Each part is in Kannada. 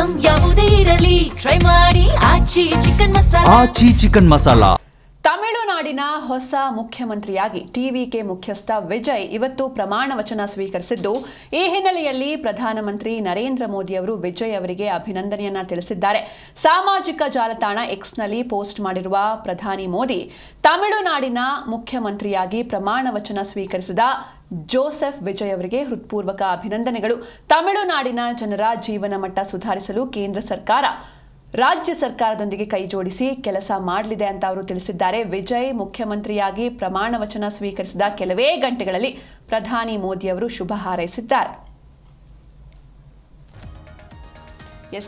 ಐಟಂ ಯಾವುದೇ ಇರಲಿ ಟ್ರೈ ಮಾಡಿ ಆಚಿ ಚಿಕನ್ ಮಸಾಲಾ. ತಮಿಳುನಾಡಿನ ಹೊಸ ಮುಖ್ಯಮಂತ್ರಿಯಾಗಿ ಟಿವಿಕೆ ಮುಖ್ಯಸ್ಥ ವಿಜಯ್ ಇವತ್ತು ಪ್ರಮಾಣ ವಚನ ಸ್ವೀಕರಿಸಿದ್ದು, ಈ ಹಿನ್ನೆಲೆಯಲ್ಲಿ ಪ್ರಧಾನಮಂತ್ರಿ ನರೇಂದ್ರ ಮೋದಿ ಅವರು ವಿಜಯ್ ಅವರಿಗೆ ಅಭಿನಂದನೆಯನ್ನ ತಿಳಿಸಿದ್ದಾರೆ. ಸಾಮಾಜಿಕ ಜಾಲತಾಣ ಎಕ್ಸ್ನಲ್ಲಿ ಪೋಸ್ಟ್ ಮಾಡಿರುವ ಪ್ರಧಾನಿ ಮೋದಿ, ತಮಿಳುನಾಡಿನ ಮುಖ್ಯಮಂತ್ರಿಯಾಗಿ ಪ್ರಮಾಣ ವಚನ ಸ್ವೀಕರಿಸಿದ ಜೋಸೆಫ್ ವಿಜಯ್ ಅವರಿಗೆ ಹೃತ್ಪೂರ್ವಕ ಅಭಿನಂದನೆಗಳು. ತಮಿಳುನಾಡಿನ ಜನರ ಜೀವನ ಮಟ್ಟ ಸುಧಾರಿಸಲು ಕೇಂದ್ರ ಸರ್ಕಾರ ರಾಜ್ಯ ಸರ್ಕಾರದೊಂದಿಗೆ ಕೈ ಜೋಡಿಸಿ ಕೆಲಸ ಮಾಡಲಿದೆ ಅಂತ ಅವರು ತಿಳಿಸಿದ್ದಾರೆ. ವಿಜಯ್ ಮುಖ್ಯಮಂತ್ರಿಯಾಗಿ ಪ್ರಮಾಣ ವಚನ ಸ್ವೀಕರಿಸಿದ ಕೆಲವೇ ಗಂಟೆಗಳಲ್ಲಿ ಪ್ರಧಾನಿ ಮೋದಿ ಅವರು ಶುಭ ಹಾರೈಸಿದ್ದಾರೆ.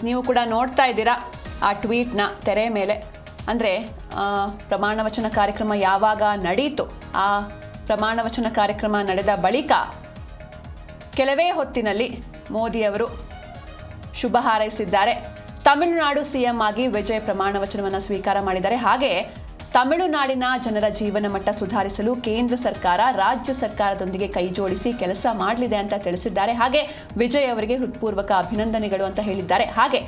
ನೀವು ಕೂಡ ನೋಡ್ತಾ ಇದ್ದೀರಾ ಆ ಟ್ವೀಟ್ನ ತೆರೆ ಮೇಲೆ. ಅಂದರೆ ಪ್ರಮಾಣ ವಚನ ಕಾರ್ಯಕ್ರಮ ಯಾವಾಗ ನಡೀತು, ಆ ಪ್ರಮಾಣ ವಚನ ಕಾರ್ಯಕ್ರಮ ನಡೆದ ಬಳಿಕ ಕೆಲವೇ ಹೊತ್ತಿನಲ್ಲಿ ಮೋದಿ ಅವರು ಶುಭ ಹಾರೈಸಿದ್ದಾರೆ. ತಮಿಳುನಾಡು ಸಿಎಂ ಆಗಿ ವಿಜಯ್ ಪ್ರಮಾಣ ವಚನವನ್ನು ಸ್ವೀಕಾರ ಮಾಡಿದ್ದಾರೆ. ಹಾಗೆ ತಮಿಳುನಾಡಿನ ಜನರ ಜೀವನ ಮಟ್ಟ ಸುಧಾರಿಸಲು ಕೇಂದ್ರ ಸರ್ಕಾರ ರಾಜ್ಯ ಸರ್ಕಾರದೊಂದಿಗೆ ಕೈ ಜೋಡಿಸಿ ಕೆಲಸ ಮಾಡಲಿದೆ ಅಂತ ತಿಳಿಸಿದ್ದಾರೆ. ಹಾಗೆ ವಿಜಯ್ ಅವರಿಗೆ ಹೃತ್ಪೂರ್ವಕ ಅಭಿನಂದನೆಗಳು ಅಂತ ಹೇಳಿದ್ದಾರೆ. ಹಾಗೆ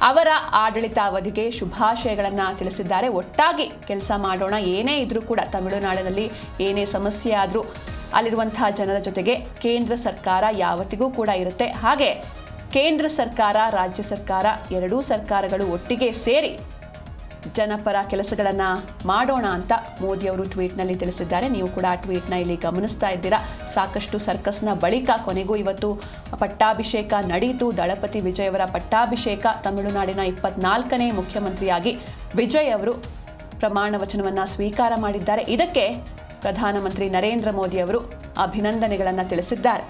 ಅವರ ಆಡಳಿತಾವಧಿಗೆ ಶುಭಾಶಯಗಳನ್ನು ತಿಳಿಸಿದ್ದಾರೆ. ಒಟ್ಟಾಗಿ ಕೆಲಸ ಮಾಡೋಣ, ಏನೇ ಇದ್ರೂ ಕೂಡ ತಮಿಳುನಾಡಿನಲ್ಲಿ ಏನೇ ಸಮಸ್ಯೆ ಆದರೂ ಅಲ್ಲಿರುವಂತಹ ಜನರ ಜೊತೆಗೆ ಕೇಂದ್ರ ಸರ್ಕಾರ ಯಾವತ್ತಿಗೂ ಕೂಡ ಇರುತ್ತೆ. ಹಾಗೆ ಕೇಂದ್ರ ಸರ್ಕಾರ ರಾಜ್ಯ ಸರ್ಕಾರ ಎರಡೂ ಸರ್ಕಾರಗಳು ಒಟ್ಟಿಗೆ ಸೇರಿ ಜನಪರ ಕೆಲಸಗಳನ್ನು ಮಾಡೋಣ ಅಂತ ಮೋದಿ ಅವರು ಟ್ವೀಟ್ನಲ್ಲಿ ತಿಳಿಸಿದ್ದಾರೆ. ನೀವು ಕೂಡ ಆ ಟ್ವೀಟ್ನ ಇಲ್ಲಿ ಗಮನಿಸ್ತಾ ಇದ್ದೀರಾ. ಸಾಕಷ್ಟು ಸರ್ಕಸ್ನ ಬಳಿಕ ಕೊನೆಗೂ ಇವತ್ತು ಪಟ್ಟಾಭಿಷೇಕ ನಡೆಯಿತು. ದಳಪತಿ ವಿಜಯ್ ಅವರ ಪಟ್ಟಾಭಿಷೇಕ. ತಮಿಳುನಾಡಿನ 24ನೇ ಮುಖ್ಯಮಂತ್ರಿಯಾಗಿ ವಿಜಯ್ ಅವರು ಪ್ರಮಾಣ ವಚನವನ್ನು ಸ್ವೀಕಾರ ಮಾಡಿದ್ದಾರೆ. ಇದಕ್ಕೆ ಪ್ರಧಾನಮಂತ್ರಿ ನರೇಂದ್ರ ಮೋದಿ ಅವರು ಅಭಿನಂದನೆಗಳನ್ನು ತಿಳಿಸಿದ್ದಾರೆ.